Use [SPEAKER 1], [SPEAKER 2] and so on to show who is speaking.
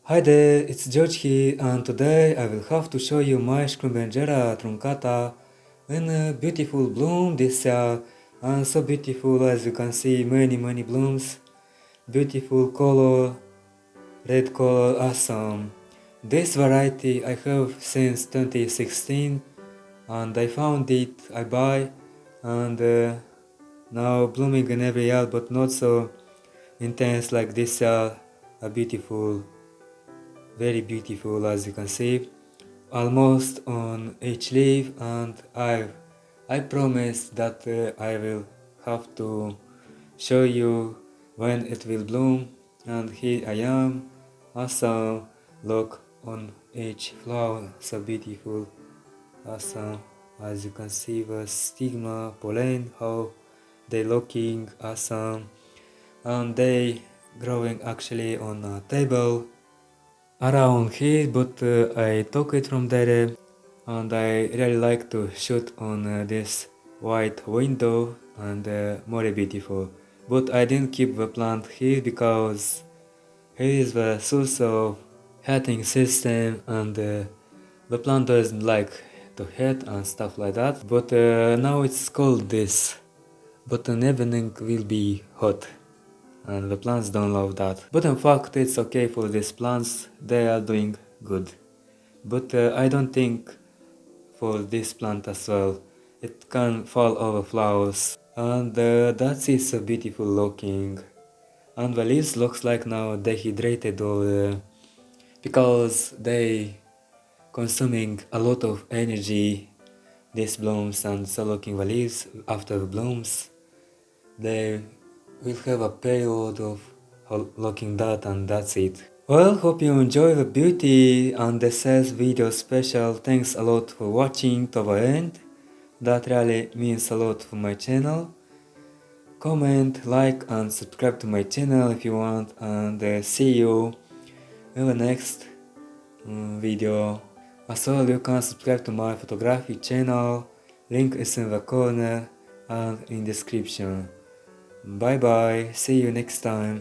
[SPEAKER 1] Hi there, it's George here, and today I will have to show you my Schlumbergera Truncata in a beautiful bloom this year, and so beautiful as you can see, many blooms, beautiful color, red color, awesome. This variety I have since 2016 and I found it, I buy, and now blooming in every year but not so intense like this year, a beautiful, very beautiful as you can see, almost on each leaf, and I promise that I will have to show you when it will bloom, and here I am. Awesome, look on each flower, so beautiful, awesome, as you can see the stigma, pollen, how they looking awesome, and they growing actually on a table around here, but I took it from there and I really like to shoot on this white window and more beautiful. But I didn't keep the plant here because here is the source of heating system, and the plant doesn't like to heat and stuff like that. But now it's cold this, but in evening will be hot and the plants don't love that. But in fact it's okay for these plants, they are doing good. But I don't think for this plant as well. It can fall over flowers, and that is so beautiful looking. And the leaves looks like now dehydrated or because they consuming a lot of energy, these blooms, and so looking the leaves after the blooms, they will have a period of looking that, and that's it. Well, hope you enjoy the beauty and the sales video special. Thanks a lot for watching to the end. That really means a lot for my channel. Comment, like and subscribe to my channel if you want, and see you in the next video. As well, you can subscribe to my photography channel. Link is in the corner and in description. Bye bye, see you next time.